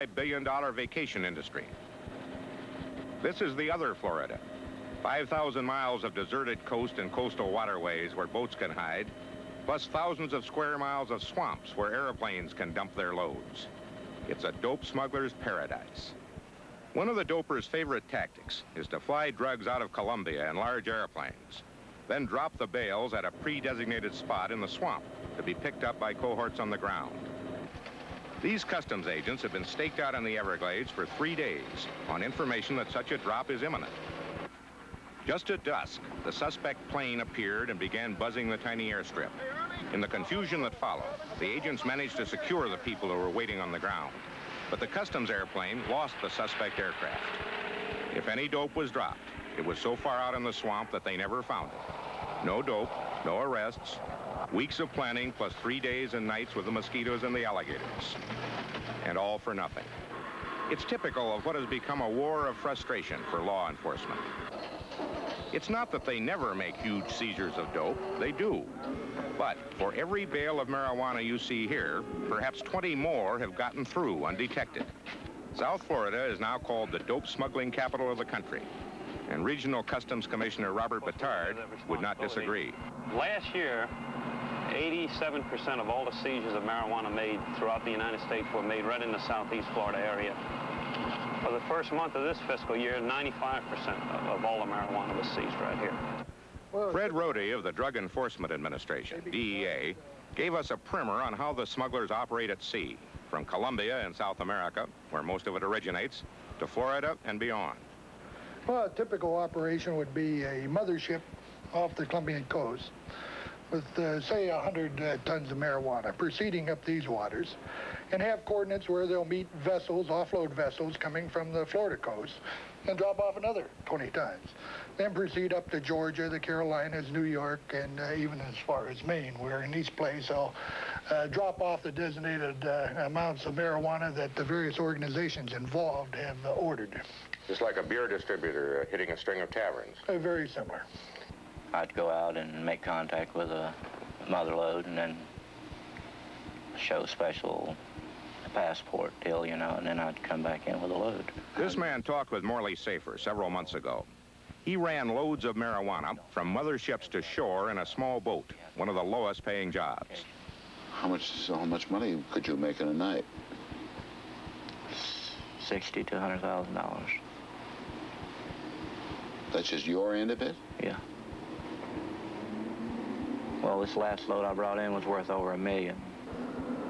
multi-billion-dollar vacation industry. This is the other Florida. 5,000 miles of deserted coast and coastal waterways where boats can hide, plus thousands of square miles of swamps where airplanes can dump their loads. It's a dope smuggler's paradise. One of the dopers' favorite tactics is to fly drugs out of Colombia in large airplanes, then drop the bales at a pre-designated spot in the swamp to be picked up by cohorts on the ground. These customs agents have been staked out in the Everglades for 3 days on information that such a drop is imminent. Just at dusk, the suspect plane appeared and began buzzing the tiny airstrip. In the confusion that followed, the agents managed to secure the people who were waiting on the ground. But the customs airplane lost the suspect aircraft. If any dope was dropped, it was so far out in the swamp that they never found it. No dope, no arrests, weeks of planning plus 3 days and nights with the mosquitoes and the alligators. And all for nothing. It's typical of what has become a war of frustration for law enforcement. It's not that they never make huge seizures of dope, they do. But for every bale of marijuana you see here, perhaps 20 more have gotten through undetected. South Florida is now called the dope smuggling capital of the country. And Regional Customs Commissioner Robert Batard would not disagree. Last year, 87% of all the seizures of marijuana made throughout the United States were made right in the southeast Florida area. For the first month of this fiscal year, 95% of all the marijuana was seized right here. Fred Rohde of the Drug Enforcement Administration, DEA, gave us a primer on how the smugglers operate at sea, from Colombia in South America, where most of it originates, to Florida and beyond. Well, a typical operation would be a mothership off the Colombian coast with, say, 100 tons of marijuana proceeding up these waters, and have coordinates where they'll meet vessels, offload vessels coming from the Florida coast, and drop off another 20 tons. Then proceed up to Georgia, the Carolinas, New York, and even as far as Maine, where in each place they'll drop off the designated amounts of marijuana that the various organizations involved have ordered. Just like a beer distributor hitting a string of taverns. Very similar. I'd go out and make contact with a mother load and then show special passport deal, you know, and then I'd come back in with a load. This man talked with Morley Safer several months ago. He ran loads of marijuana from motherships to shore in a small boat, one of the lowest paying jobs. How much money could you make in a night? $60,000 to $100,000. That's just your end of it? Yeah. Well, this last load I brought in was worth over $1 million.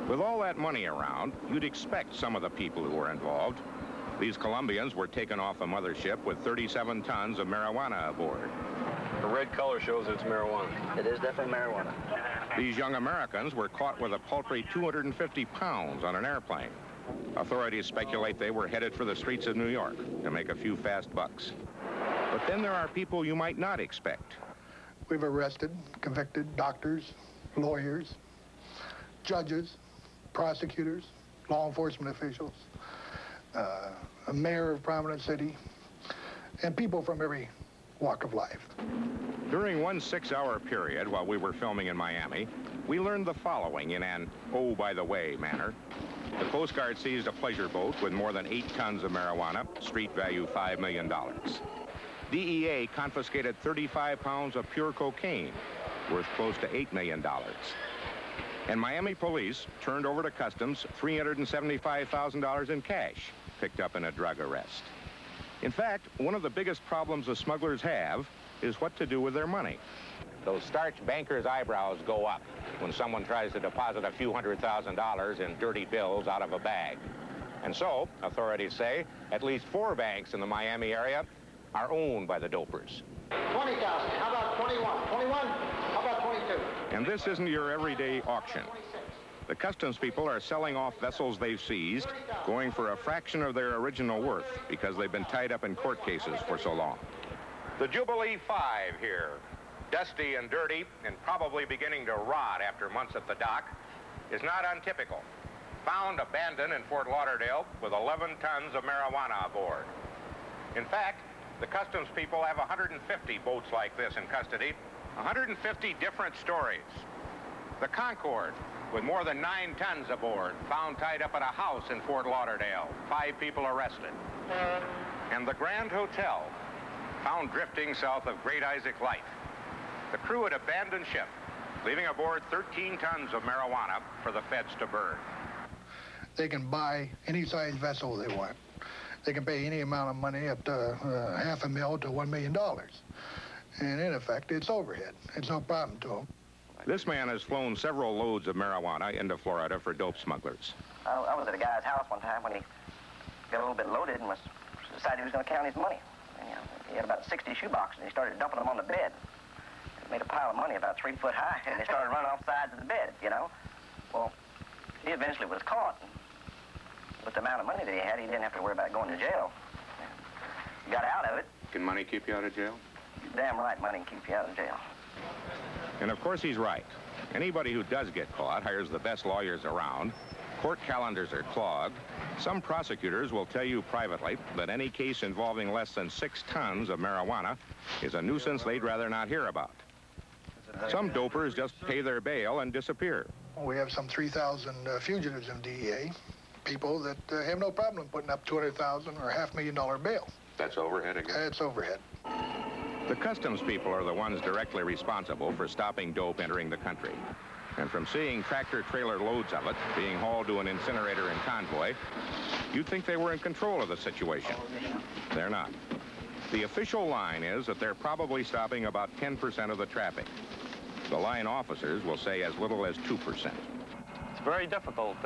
With all that money around, you'd expect some of the people who were involved. These Colombians were taken off a mothership with 37 tons of marijuana aboard. The red color shows it's marijuana. It is definitely marijuana. These young Americans were caught with a paltry 250 pounds on an airplane. Authorities speculate they were headed for the streets of New York to make a few fast bucks. But then there are people you might not expect. We've arrested, convicted doctors, lawyers, judges, prosecutors, law enforcement officials, a mayor of a prominent city, and people from every walk of life. During one 6-hour period while we were filming in Miami, we learned the following in an oh, by the way manner. The Coast Guard seized a pleasure boat with more than 8 tons of marijuana, street value $5 million. DEA confiscated 35 pounds of pure cocaine, worth close to $8 million. And Miami police turned over to Customs $375,000 in cash, picked up in a drug arrest. In fact, one of the biggest problems the smugglers have is what to do with their money. Those starched bankers' eyebrows go up when someone tries to deposit a few $100,000 in dirty bills out of a bag. And so, authorities say, at least 4 banks in the Miami area are owned by the dopers. 20,000, how about 21? 21, how about 22? And this isn't your everyday auction. The customs people are selling off vessels they've seized, going for a fraction of their original worth because they've been tied up in court cases for so long. The Jubilee 5 here, dusty and dirty and probably beginning to rot after months at the dock, is not untypical. Found abandoned in Fort Lauderdale with 11 tons of marijuana aboard. In fact, the customs people have 150 boats like this in custody, 150 different stories. The Concord, with more than 9 tons aboard, found tied up at a house in Fort Lauderdale. 5 people arrested. And the Grand Hotel, found drifting south of Great Isaac Light. The crew had abandoned ship, leaving aboard 13 tons of marijuana for the feds to burn. They can buy any size vessel they want. They can pay any amount of money up to $500,000 to $1 million. And in effect, it's overhead. It's no problem to them. This man has flown several loads of marijuana into Florida for dope smugglers. I was at a guy's house one time when he got a little bit loaded and decided he was going to count his money. And, he had about 60 shoeboxes, and he started dumping them on the bed. He made a pile of money about 3 foot high, and they started running off the sides of the bed, Well, he eventually was caught. With the amount of money that he had, he didn't have to worry about going to jail. He got out of it. Can money keep you out of jail? Damn right, money can keep you out of jail. And of course he's right. Anybody who does get caught hires the best lawyers around. Court calendars are clogged. Some prosecutors will tell you privately that any case involving less than 6 tons of marijuana is a nuisance they'd rather not hear about. Some dopers just pay their bail and disappear. We have some 3,000 fugitives in DEA, people that have no problem putting up $200,000 or $500,000 bail. That's overhead again? That's overhead. The customs people are the ones directly responsible for stopping dope entering the country. And from seeing tractor-trailer loads of it being hauled to an incinerator in convoy, you'd think they were in control of the situation. They're not. The official line is that they're probably stopping about 10% of the traffic. The line officers will say as little as 2%. It's very difficult.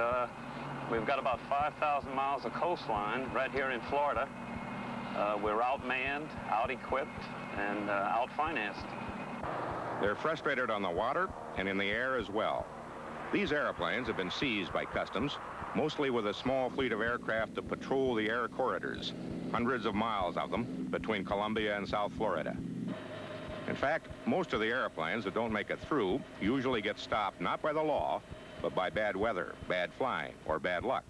We've got about 5,000 miles of coastline right here in Florida. We're outmanned, out-equipped, and out-financed. They're frustrated on the water and in the air as well. These airplanes have been seized by customs, mostly with a small fleet of aircraft that patrol the air corridors, hundreds of miles of them between Colombia and South Florida. In fact, most of the airplanes that don't make it through usually get stopped not by the law, but by bad weather, bad flying, or bad luck,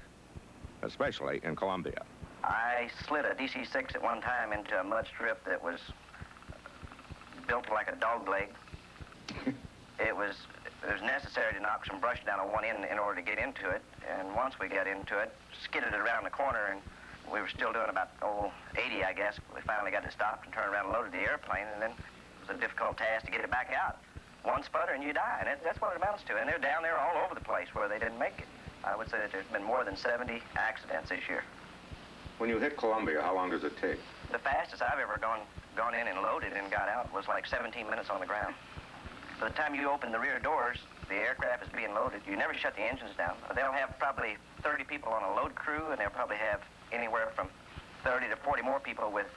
especially in Colombia. I slid a DC-6 at one time into a mud strip that was built like a dog leg. It was necessary to knock some brush down on one end in order to get into it. And once we got into it, skidded it around the corner, and we were still doing about 80, I guess. We finally got it stopped and turned around and loaded the airplane, and then it was a difficult task to get it back out. One sputter and you die, and that's what it amounts to. And they're down there all over the place where they didn't make it. I would say that there's been more than 70 accidents this year. When you hit Colombia, how long does it take? The fastest I've ever gone in and loaded and got out was like 17 minutes on the ground. By the time you open the rear doors, the aircraft is being loaded. You never shut the engines down. They'll have probably 30 people on a load crew, and they'll probably have anywhere from 30 to 40 more people with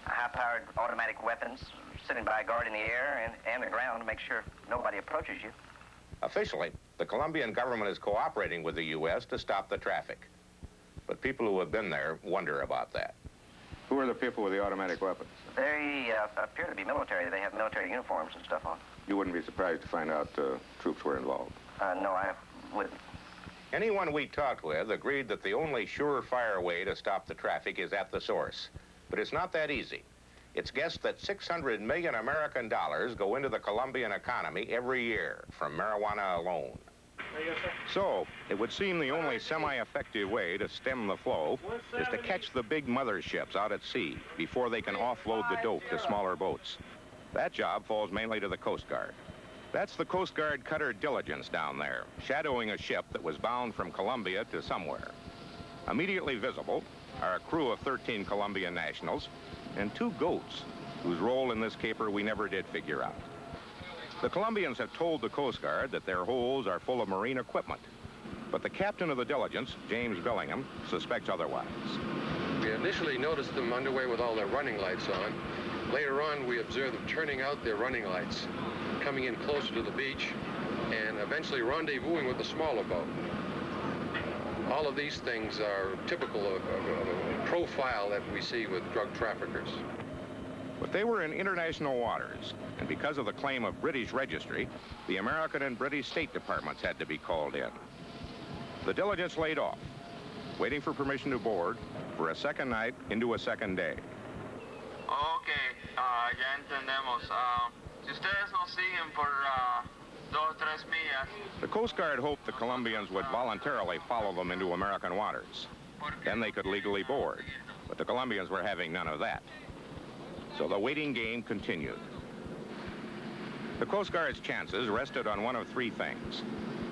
high-powered automatic weapons sitting by guarding the air and the ground to make sure nobody approaches you. Officially, the Colombian government is cooperating with the U.S. to stop the traffic. But people who have been there wonder about that. Who are the people with the automatic weapons? They appear to be military. They have military uniforms and stuff on. You wouldn't be surprised to find out troops were involved? No, I wouldn't. Anyone we talked with agreed that the only surefire way to stop the traffic is at the source. But it's not that easy. It's guessed that 600 million American dollars go into the Colombian economy every year from marijuana alone. So, it would seem the only semi-effective way to stem the flow is to catch the big motherships out at sea before they can offload the dope to smaller boats. That job falls mainly to the Coast Guard. That's the Coast Guard cutter Diligence down there, shadowing a ship that was bound from Colombia to somewhere. Immediately visible are a crew of 13 Colombian nationals and 2 goats, whose role in this caper we never did figure out. The Colombians have told the Coast Guard that their holds are full of marine equipment, but the captain of the Diligence, James Bellingham, suspects otherwise. We initially noticed them underway with all their running lights on. Later on, we observed them turning out their running lights, coming in closer to the beach, and eventually rendezvousing with the smaller boat. All of these things are typical of a profile that we see with drug traffickers. But they were in international waters, and because of the claim of British registry, the American and British State Departments had to be called in. The Diligence laid off, waiting for permission to board for a second night into a second day. Ok, ya entendemos. Si ustedes nos siguen por The Coast Guard hoped the Colombians would voluntarily follow them into American waters. Then they could legally board. But the Colombians were having none of that. So the waiting game continued. The Coast Guard's chances rested on one of three things: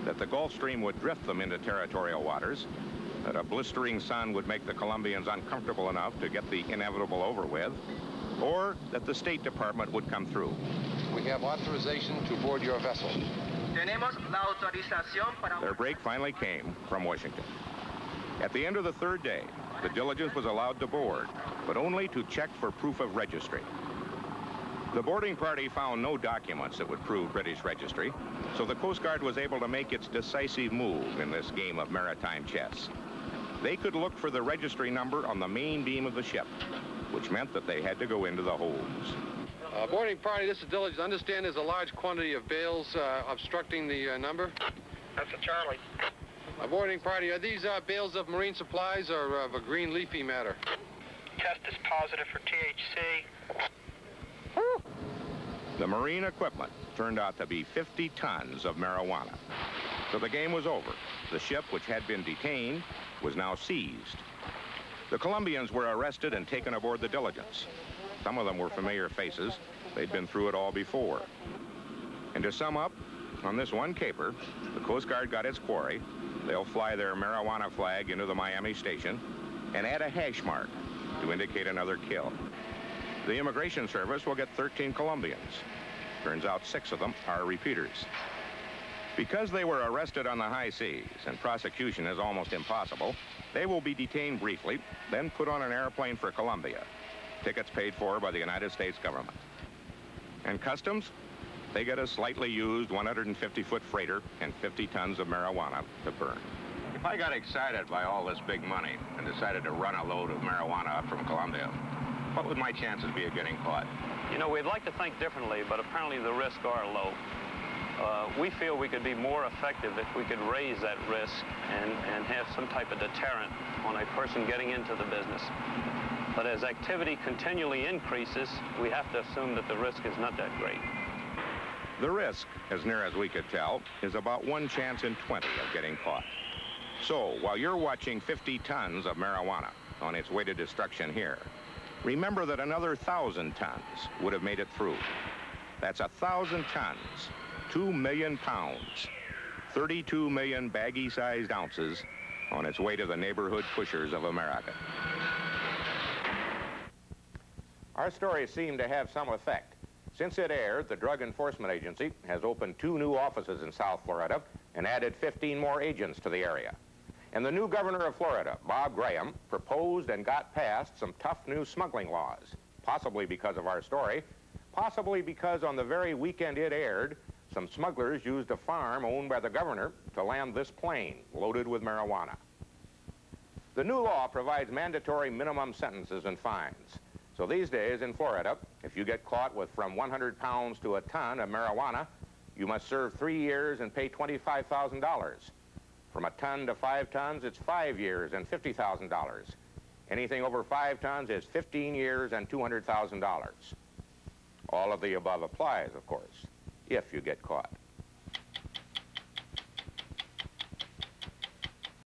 that the Gulf Stream would drift them into territorial waters, that a blistering sun would make the Colombians uncomfortable enough to get the inevitable over with, or that the State Department would come through. We have authorization to board your vessel. Their break finally came from Washington. At the end of the third day, the Diligence was allowed to board, but only to check for proof of registry. The boarding party found no documents that would prove British registry, so the Coast Guard was able to make its decisive move in this game of maritime chess. They could look for the registry number on the main beam of the ship, which meant that they had to go into the holds. Boarding party, this is Diligence. Understand there's a large quantity of bales obstructing the number? That's a Charlie. Boarding party, are these bales of marine supplies or of a green leafy matter? Test is positive for THC. The marine equipment turned out to be 50 tons of marijuana. So the game was over. The ship, which had been detained, was now seized. The Colombians were arrested and taken aboard the Diligence. Some of them were familiar faces. They'd been through it all before. And to sum up, on this one caper, the Coast Guard got its quarry. They'll fly their marijuana flag into the Miami station and add a hash mark to indicate another kill. The Immigration Service will get 13 Colombians. Turns out 6 of them are repeaters. Because they were arrested on the high seas and prosecution is almost impossible, they will be detained briefly, then put on an airplane for Colombia. Tickets paid for by the United States government. And Customs, they get a slightly used 150-foot freighter and 50 tons of marijuana to burn. If I got excited by all this big money and decided to run a load of marijuana up from Colombia, what would my chances be of getting caught? You know, we'd like to think differently, but apparently the risks are low. We feel we could be more effective if we could raise that risk and have some type of deterrent on a person getting into the business. But as activity continually increases, we have to assume that the risk is not that great. The risk, as near as we could tell, is about 1 chance in 20 of getting caught. So, while you're watching 50 tons of marijuana on its way to destruction here, remember that another 1,000 tons would have made it through. That's 1,000 tons, 2 million pounds, 32 million baggy-sized ounces on its way to the neighborhood pushers of America. Our story seemed to have some effect. Since it aired, the Drug Enforcement Agency has opened 2 new offices in South Florida and added 15 more agents to the area. And the new governor of Florida, Bob Graham, proposed and got passed some tough new smuggling laws, possibly because of our story, possibly because on the very weekend it aired, some smugglers used a farm owned by the governor to land this plane loaded with marijuana. The new law provides mandatory minimum sentences and fines. So these days in Florida, if you get caught with from 100 pounds to a ton of marijuana, you must serve 3 years and pay $25,000. From a ton to 5 tons, it's 5 years and $50,000. Anything over 5 tons is 15 years and $200,000. All of the above applies, of course, if you get caught.